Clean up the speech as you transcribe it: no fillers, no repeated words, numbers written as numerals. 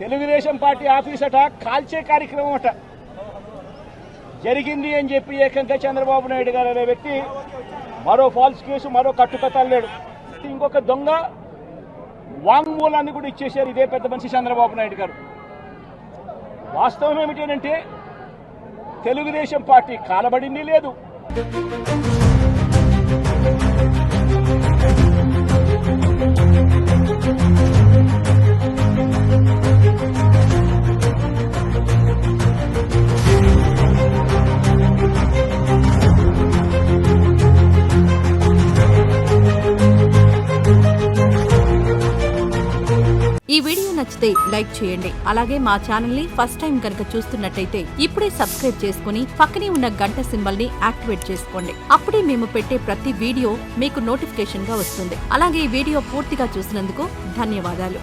Telugu Desam party office అట కాల్చే కార్యక్రమం అట జరిగింది అని చెప్పి ఏకంగా చంద్రబాబు నాయుడు గారు అనే వ్యక్తి మరో ఫాల్స్ కేసు మరో కట్టుకథలేడు. ఇంకొక దొంగ వాంగ్మూలాన్ని కూడా ఇచ్చేశారు ఇదే పెద్ద మనిషి చంద్రబాబు నాయుడు గారు. వాస్తవం ఏమిటంటే తెలుగుదేశం పార్టీ కాలబడింది లేదు. ఈ వీడియో నచ్చితే లైక్ చేయండి. అలాగే మా ఛానల్ ని ఫస్ట్ టైం కనుక చూస్తున్నట్టయితే ఇప్పుడే సబ్స్క్రైబ్ చేసుకుని పక్కనే ఉన్న గంట సింబల్ ని యాక్టివేట్ చేసుకోండి. అప్పుడే మేము పెట్టే ప్రతి వీడియో మీకు నోటిఫికేషన్ గా వస్తుంది. అలాగే ఈ వీడియో పూర్తిగా చూసినందుకు ధన్యవాదాలు.